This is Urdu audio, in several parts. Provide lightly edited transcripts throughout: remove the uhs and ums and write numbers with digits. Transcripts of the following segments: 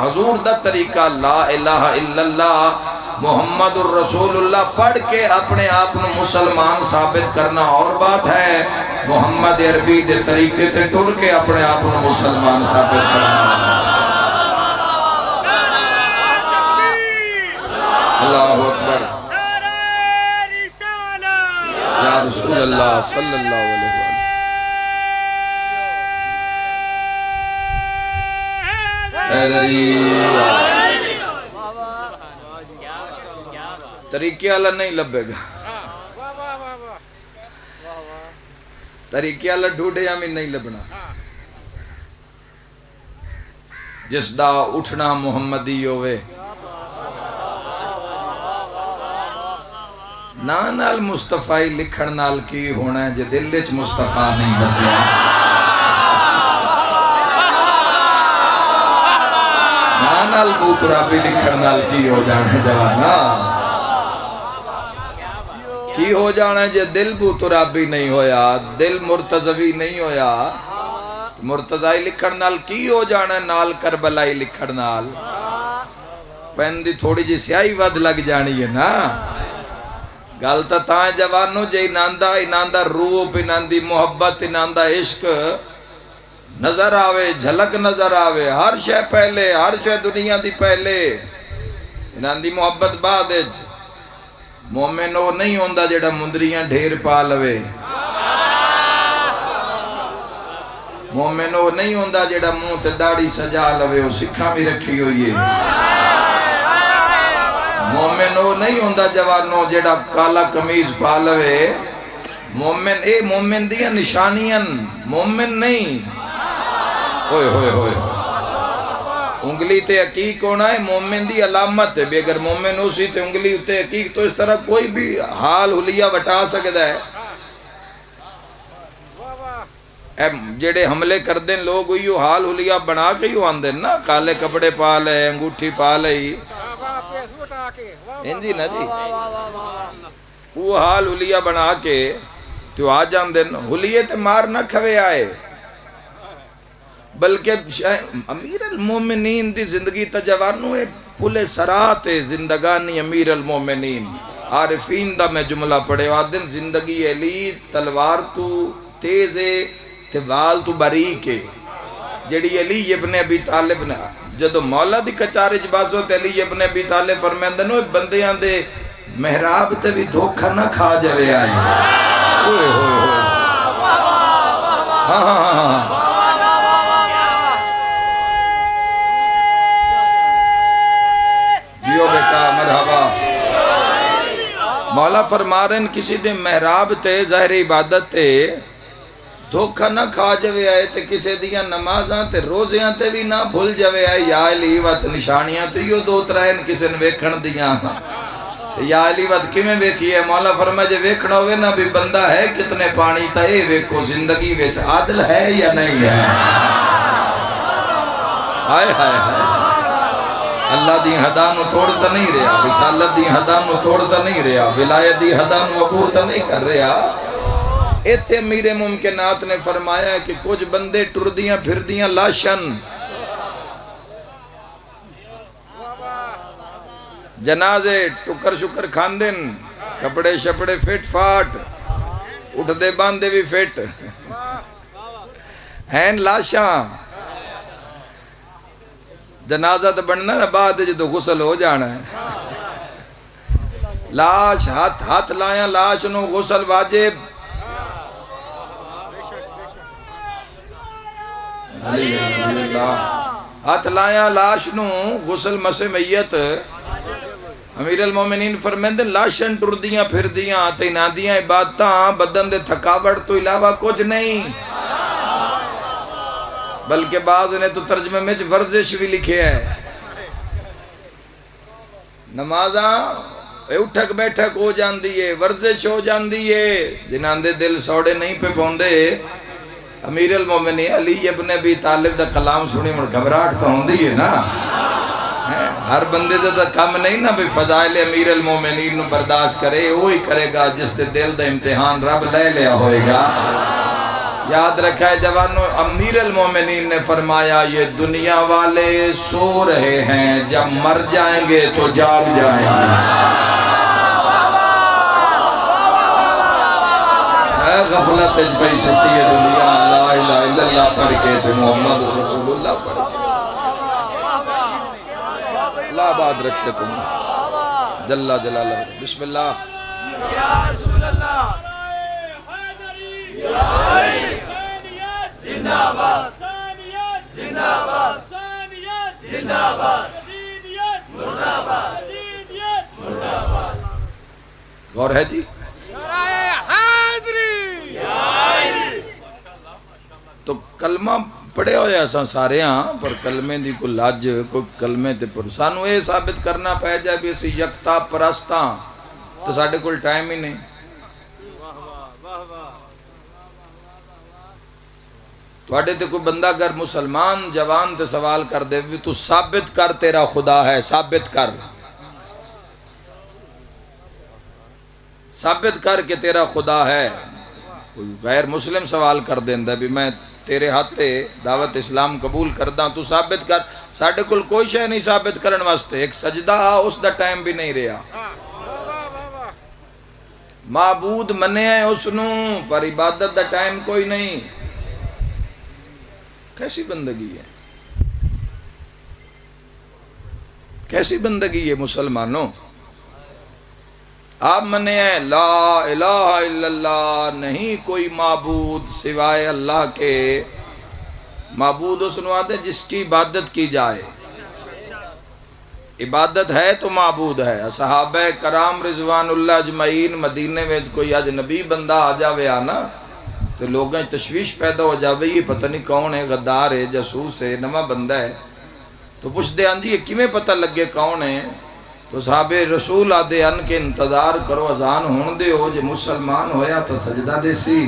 حضور دا طریقہ لا الہ الا اللہ محمد الرسول اللہ پڑھ کے اپنے آپ مسلمان ثابت کرنا اور بات ہے، محمد عربی دے طریقے تے ٹر کے اپنے آپ مسلمان ثابت کرنا۔ اللہ اکبر، یا رسول اللہ صلی اللہ علیہ وسلم۔ طریقے والا نہیں لبے گا، طریقے والا ڈھونڈے ہمیں نہیں لبنا۔ جس دا اٹھنا محمدی ہوئے، نال مصطفی لکھن نال کی ہونا ہے جے دل وچ مصطفی نہیں بسیا۔ نال بوترابی لکھن نال کی ہو جانا ہے جوانا، کی ہو جانا ہے جے دل بوترابی نہیں ہویا، دل مرتضوی نہیں ہویا، مرتضائی لکھن نال کی ہو جانا ہے نال کربلائی لکھن نال پہن دی تھوڑی جی سیاہی ود لگ جانی ہے نا۔ گالتا تاں جوانو جے اناندہ روح، اناندی محبت، اناندہ عشق نظر آوے، جھلک نظر آوے، ہر شے پہلے، ہر شے دنیا دی پہلے، اناندی محبت بعد اج۔ مومن وہ نہیں ہوندہ جڑا مندریاں ڈھیر پا لوے، مومن وہ نہیں ہوندہ جڑا منہ تے داڑھی سجا لوے، وہ سکھاں بھی رکھی ہوئی ہے۔ مومن وہ نہیں ہوندہ جوانو جڑا کالا کمیز پا لوے، مومن اے مومن دیاں نشانیاں، مومن نہیں۔ ہوئے ہوئے ہوئے انگلی تے حقیق ہونا ہے مومن دی علامت ہے، بے اگر مومن اسی تے انگلی تے حقیق تو اس طرح کوئی بھی حال حلیہ وٹا سکتا ہے۔ اے جڑے حملے کر دیں لوگ ہوئی حال حلیہ بنا کے ہی آن دیں نا، کالے کپڑے پا لے، انگوٹھی پا لے، جی نا جی، وہ حال حلیہ بنا کے تو آ جان دیں، حلیہ تے مار نہ کھوے آئے، بلکہ امیر المومنین دی زندگی تجوانو پلے سرات زندگانی امیر المومنین۔ عارفین دا میں جملہ پڑھے آدن زندگی علی تلوار تو تیزے تیوال تو باریکے، جڑی علی ابن ابی طالب نے جدو مولا دی کچارج بازو تے علی ابن ابی طالب فرمیندنو بندیاں دے محراب تے بھی دھوکھا نہ کھا جوے آئے۔ ہوئے ہوئے ہوئے ہاں ہاں ہاں جیو بیٹا مرحبا۔ مولا فرما رہے ہیں کسی دے محراب تے ظاہر عبادت تے دھوکھا نہ کھا جوے آئے تے کسی دیاں نمازاں تے روزیاں تے بھی نہ بھول جوے آئے، یا علی وقت نشانیاں تے یو دو ترائن کسی نے ویکھن دیاں، یا علی وقت کی میں ویکھی ہے؟ مولا فرما جے ویکھنا ہوئے نا بھی بندہ ہے کتنے پانی تا اے ویکھو زندگی ویچ عادل ہے یا نہیں ہے۔ ہائے ہائے ہائے، اللہ دی حداں نو توڑتا نہیں رہا، رسالت دی حداں نو توڑتا نہیں رہا، ولایت دی حداں نو عبورتا نہیں کر رہا۔ ایتھے امیر ممکنات نے فرمایا ہے کہ کچھ بندے ٹردیاں پھردیاں لاشن، جنازے ٹکر شکر کھاندن، کپڑے شپڑے فٹ فاٹ، اٹھ دے باندے بھی فٹ ہیں لاشاں، جنازہ تو بننا نا بعد جدو غسل ہو جانا ہے۔ لاش ہاتھ لائیں لاش نو غسل واجب، ہاتھ لائیں لاش نو غسل مسے میت۔ امیر المومنین فرمیندے لاشن ٹردیاں پھردیاں تے نادیاں عبادتاں بدن دے تھکاوٹ تو علاوہ کچھ نہیں، بلکہ بعض نے تو ترجمہ میں ورزش بھی لکھے ہے۔ نمازاں اٹھک بیٹھک ہو جاندی ہے، ورزش ہو جاندی ہے، جنہاں دے دل سوڑے نہیں پہ پوندے۔ امیر المومنین علی ابن ابی طالب دا کلام سنی مڑ گھبراہٹ تو ہوندی ہے نا، ہر بندے دا کم نہیں نا بھی فضائل امیر المومنین نو برداشت کرے، وہی کرے گا جس دے دل دا امتحان رب لے لیا ہوئے گا۔ یاد رکھا ہے جوانوں، امیر المومنین نے فرمایا یہ دنیا والے سو رہے ہیں، جب مر جائیں گے تو جاگ جائیں گے۔ اے غفلت اج پئی سچی ہے دنیا، لا الہ الا اللہ پڑھ کے تے محمد رسول اللہ پڑھ کے۔ اللہ آباد رکھے تم جل جلالہ۔ بسم اللہ۔ یا رسول اللہ، زندہ باد، زندہ باد، زندہ باد، مرد آباد، مرد آباد۔ غور ہے جی؟ تو کلمہ پڑھے ہوئے ایسا سارے ہاں، پر کلمے دی کوئی لج، کوئی کلمے تے پر سانو یہ ثابت کرنا پہ جائے بھی اسی یکتا پرستاں تو ساڑھے کوئی ٹائم ہی نہیں۔ توڑے تے کوئی بندہ اگر مسلمان جوان تے سوال کر دے بھی تو ثابت کر تیرا خدا ہے، ثابت کر، ثابت کر کہ تیرا خدا ہے۔ کوئی غیر مسلم سوال کر دیندہ بھی میں تیرے ہاتھے دعوت اسلام قبول کردہ، تو ثابت کر۔ ساڑھے کل کوئی شے نہیں ثابت کرن واسطے، ایک سجدہ اس دا ٹائم بھی نہیں رہا۔ معبود منے ہیں اس نو، پر عبادت دا ٹائم کوئی نہیں۔ کیسی بندگی ہے، کیسی بندگی ہے مسلمانوں؟ آپ منے ہیں لا الہ الا اللہ، نہیں کوئی معبود سوائے اللہ کے۔ معبود اس نے آتے جس کی عبادت کی جائے، عبادت ہے تو معبود ہے۔ صحابہ کرام رضوان اللہ اجمعین مدینے میں کوئی اجنبی بندہ آ جاوے آنا تو لوگوں تشویش پیدا ہو جاوے، یہ پتہ نہیں کون ہے، غدار ہے، جاسوس ہے، نواں بندہ ہے، تو پوچھ دے آنجی یہ کیویں پتہ لگے کون ہے؟ تو صحابہ رسول آدھے ان کے انتظار کرو، اذان ہون دے ہو، جے مسلمان ہویا تو سجدہ دے سی۔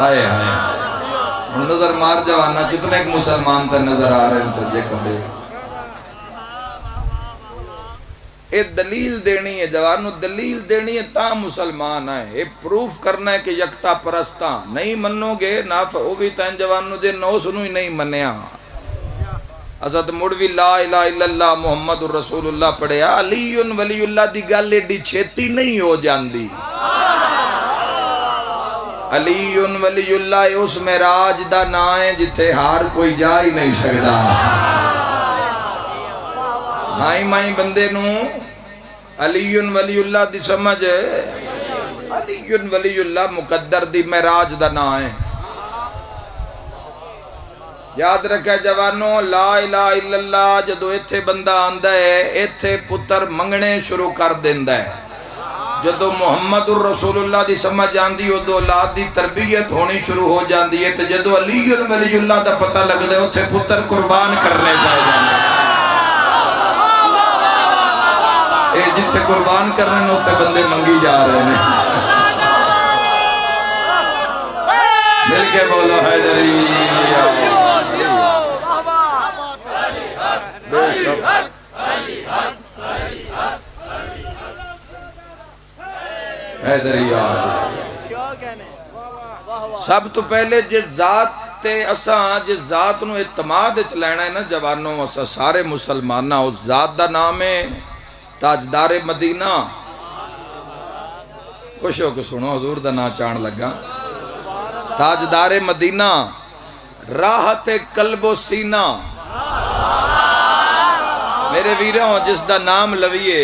آئے آئے نظر مار جوانا کتنے ایک مسلمان تے نظر آ رہے ہیں سجے کبھے۔ اے دلیل دینی ہے جوانو، دلیل دینی ہے تا مسلمان آئے، اے پروف کرنا ہے کہ یکتا پرستاں نہیں منو گے نافع ہو بھی تین جوانو جے نو سنو ہی نہیں منیا۔ حضرت مڑوی لا الہ الا اللہ محمد رسول اللہ پڑھیا، علی ولی اللہ دی گل ایڈی چھیتی نہیں ہو جاندی۔ علی ولی اللہ اس معراج دا نام ہے جتھے ہار کوئی جا ہی نہیں سکدا۔ ہائی مائی بندے نو علی ولی اللہ دی سمجھ، علی ولی اللہ مقدر دی معراج دا نام ہے۔ یاد رکھے جوانوں، لا الہ الا اللہ جدو ایتھے بندہ آندہ ہے ایتھے پتر منگنے شروع کر دیندہ ہے۔ جدو محمد الرسول اللہ دی سمجھ آندی ہو دو اولاد دی تربیت ہونی شروع ہو جاندی ہے، تو جدو علی ولی اللہ دا پتہ لگ دے اتھے پتر قربان کرنے جائے جاندے۔ اے جتھے قربان کرنے اتھے بندے منگی جا رہے ہیں۔ مل کے بولو حیدری سب تو پہلے جس ذات تے اساں جس ذات نو اعتماد اچ لینا ہے نا جوانوں، اساں سارے مسلمانہ اس ذات دا نام ہے تاجدار مدینہ۔ خوش ہو کے سنو حضور دا نا چان لگا، تاجدار مدینہ، راحت قلب و سینہ۔ میرے ویروں جس دا نام لویے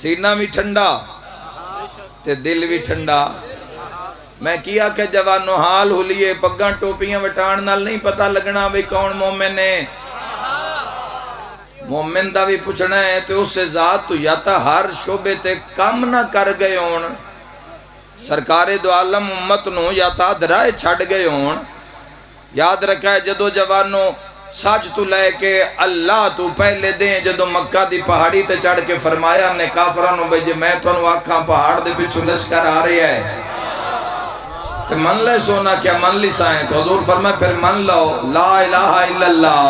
سینہ بھی ٹھنڈا تے دل بھی ٹھنڈا۔ میں کیا کہ جوانو حال ہولیے پگاں ٹوپیاں وٹان نال نہیں پتہ لگنا بھی کون مومن ہے۔ مومن دا بھی پوچھنا ہے تو اس سے ذات تو یا تا ہر شعبے تے کم نہ کر گئے ہون، سرکار دو عالم امت نو یا تا درائے چھڑ گئے ہون۔ یاد رکھا ہے جدو جوانو سچ تو لے کے اللہ تو پہلے دیں، جدو مکہ دی پہاڑی تے چڑھ کے فرمایا نے کافرانو بھئی جے میں تو انو آکھاں پہاڑ دے پچھو لشکر آ رہی ہے تو من لے سونا کیا من لی سائیں، تو حضور فرمائے پھر من لو لا الہ الا اللہ۔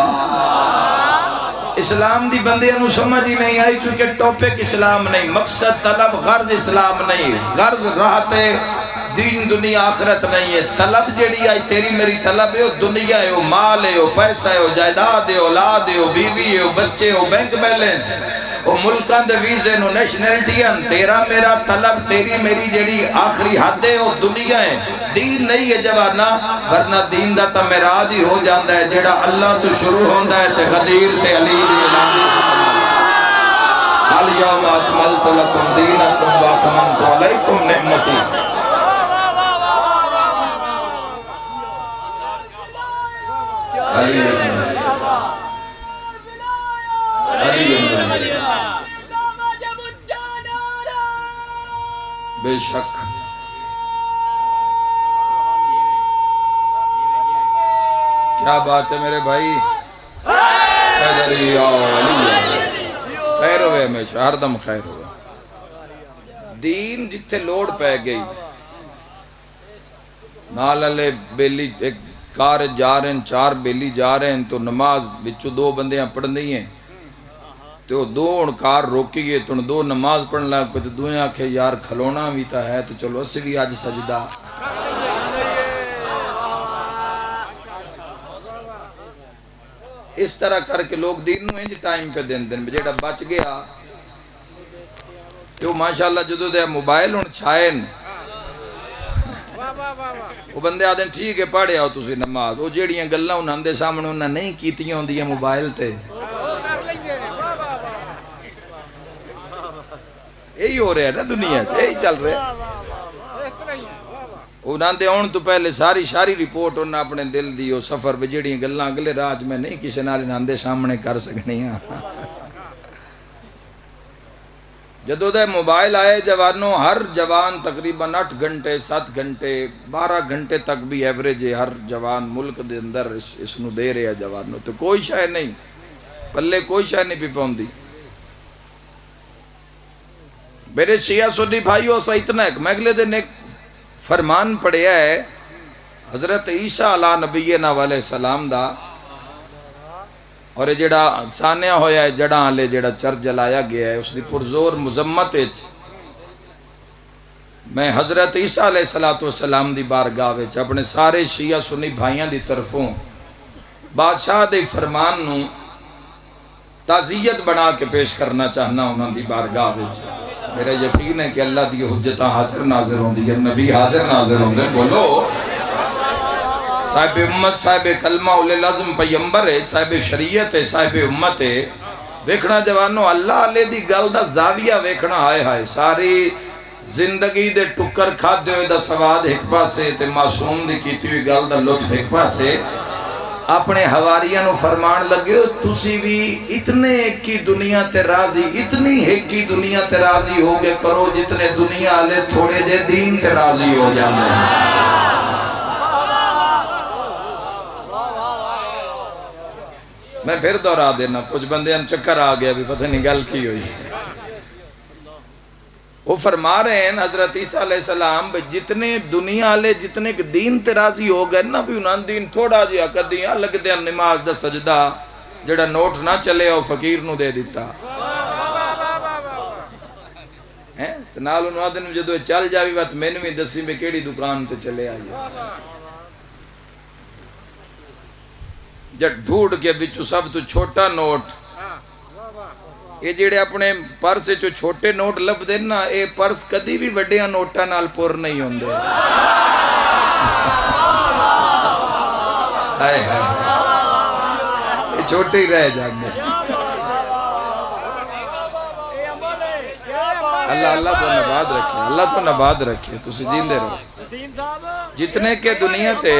اسلام دی بندیاں نو سمجھ ہی نہیں آئی چونکہ ٹاپک اسلام نہیں، مقصد طلب غرض اسلام نہیں، غرض راحت دین دنیا آخرت نہیں ہے. طلب جیڑی آئی تیری میری طلب ہے، دنیا ہے، مال ہے، پیسہ ہے، جائیداد ہے، اولاد ہے، بیوی ہے، بچے ہے، بینک بیلنس وہ ملکان دے ویزے نو نیشنلٹیاں. تیرا میرا طلب تیری میری جیڑی آخری حد ہے وہ دنیا ہے، دین نہیں ہے جوانا. ورنہ دین دا تا معراج ہی ہو جاندہ ہے جیڑا اللہ تو شروع ہوندہ ہے تے غدیر تے علی دی اعلان. اليوم اکملت لکم دینکم واتممت علیکم نعمتی. بے شک کیا بات ہے میرے بھائی. خیر ہوئے ہمیشہ ہر دم خیر ہوئے. دین جتھے لوڑ پہ گئی نال علی بیلی ایک کار جا رہے ہیں، 4 بیلی جا رہے ہیں تو نماز بچو 2 بندیاں پڑھ دی ہیں تو 2 ان کار روکی گئے تو 2 نماز پڑھن لگ پہ تو 2 آنکھیں یار کھلونا بھی تا ہے تو چلو اس بھی آج سجدہ. اس طرح کر کے لوگ دین نو انج ٹائم پہ دین دن جیڑا بچ گیا تو ماشاءاللہ جدو دے موبائل ہن چھائن وہ بندے آدھیں ٹھیک ہے پڑھے آؤ تسی نماز. وہ جیڑیاں گلاں انہاں دے سامنے انہاں نہیں کیتیاں ہوندیاں موبائل تے. یہی ہو رہا ہے نا دنیا یہی چل رہا ہے. انہاں دے آن تو پہلے ساری رپورٹ انہاں اپنے دل دی وہ سفر پہ جیڑیاں گلاں اگلے راج میں نہیں کسی نال انہاں دے سامنے کر سکنی ہیں. جدو دے موبائل آئے جوانوں ہر جوان تقریباً 8 گھنٹے 7 گھنٹے 12 گھنٹے تک بھی ایوریج ہے ہر جوان ملک دے اندر اس نو دے رہے ہیں جوانوں. تو کوئی شے نہیں پلے کوئی شے نہیں پی پاؤندی. میرے شیعہ سنی بھائیو سا اتنا ہے میں اگلے دن ایک فرمان پڑھیا ہے حضرت عیسیٰ علیہ نبینا علیہ السلام دا اور جڑا سانیہ ہویا ہے جڑا آلے جڑا چرچ جلایا گیا ہے اس دی پرزور مذمت اچ میں حضرت عیسیٰ علیہ السلام دی بارگاہ اچ اپنے سارے شیعہ سنی بھائیاں دی طرفوں بادشاہ دے فرمان نو تعزیت بنا کے پیش کرنا چاہنا انہاں دی بارگاہ اچ. میرا یقین ہے کہ اللہ دی حجتاں حاضر ناظر ہوں دی نبی حاضر ناظر ہوں دے. بولو صاحب امت صاحب کلمہ اولی العظم پیمبر ہے صاحب شریعت ہے صاحب امت ہے. ویکھنا جوانو اللہ علیہ دی گل دا زاویہ ویکھنا آئے ہائے. ساری زندگی دے ٹکر کھادے ہوئے دا سواد ایک پاسے تے معصوم دی کیتی ہوئی گل دا لطف ایک پاسے. اپنے حواریاں نو فرمان لگے ہو تسی بھی اتنے ایک کی دنیا تے راضی اتنی ایک کی دنیا تے راضی ہو گے کرو جتنے دنیا آلے تھوڑے جے دین تے راضی ہو جانے. میں پھر دورا دینا کچھ بندے ہم چکر آ گیا بھی پتہ نہیں گل کی ہوئی. وہ فرما رہے ہیں حضرت عیسیٰ علیہ السلام جتنے دنیا آلے جتنے دین تے راضی ہو گئے نا بھی انہاں دین تھوڑا جیا کدیاں لگ دیا نماز دا سجدہ جڑا نوٹ نہ چلے اور فقیر نو دے دیتا. نال انہاں دن جدو چل جاوی بات میں نے بھی دسی میں کیڑی دکان تے چلے آئی جب ڈھوڑ کے بچو سب تو چھوٹا نوٹ یہ جیڑے اپنے پرس جو چھوٹے نوٹ لب دے نا اے پرس کدی بھی وڈیاں نوٹا نال پور نہیں ہوندے. یہ چھوٹے ہی رہ جاندے. اللہ تو نباد رکھے اللہ تو نباد رکھے تسی جیندے رہو. جتنے کے دنیا تے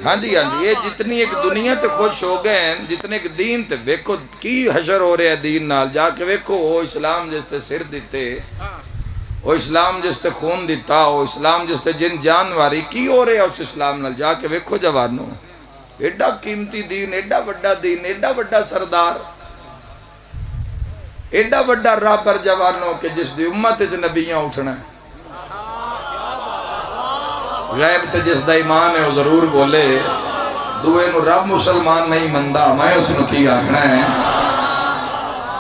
ہاں جی یہ جتنی ایک دنیا تے خوش ہو گئے ہیں جتنے ایک دین تے ویکھو کی حشر ہو رہے ہیں دین نال. جا کے ویکھو وہ اسلام جس تے سر دیتے وہ اسلام جس تے خون دیتا وہ اسلام جس تے جن جان واری کی ہو رہے ہیں اس اسلام نال. جا کے ویکھو جوانو ایڈا قیمتی دین ایڈا وڈا دین ایڈا وڈا سردار ایڈا وڈا رابر جوانوں کہ جس دی امت اچ نبیاں اٹھنا ہے. غیب تے جس دا ایمان ہے وہ ضرور بولے دوئے نو رب مسلمان نہیں مندہ میں اس نو کی آکھنا ہے.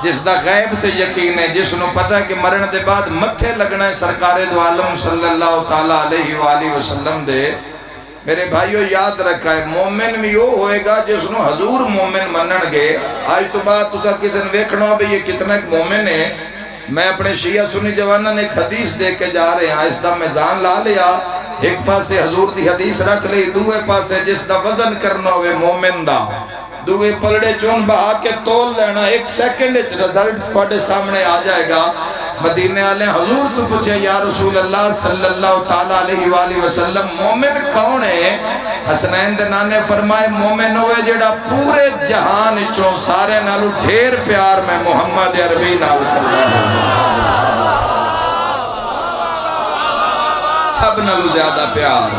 جس دا غیب تے یقین ہے، جس نو پتہ ہے کہ مرن دے بعد متھے لگنا ہے سرکار دو عالم صلی اللہ تعالیٰ علیہ وآلہ وسلم دے. میرے بھائیو یاد رکھا ہے مومن بھی وہ ہوئے گا جس نو حضور مومن منن گے. آج تو بات تسا کسی نے ویکھنا بھی یہ کتنا ایک مومن ہے. میں اپنے شیعہ سنی جوانہ نے ایک حدیث دے کے جا رہے ہیں، اس دا میزان لا لیا، ایک پاسے حضور دی حدیث رکھ لی، دوے پاسے جس دا وزن کرنا ہوئے مومن دا، دوے پلڑے چون بہا کے تول لینا، ایک سیکنڈ رزلٹ تھوڑے سامنے آ جائے گا. مدینے والے حضور تو پوچھے یا رسول اللہ صلی اللہ تعالیٰ علیہ وآلہ وسلم مومن کون ہے؟ حسنین دے نانے فرمائے مومن ہوئے جڑا پورے جہان چوں سارے نالو ڈھیر پیار میں محمد عربی نال کرنا سب نالو زیادہ پیار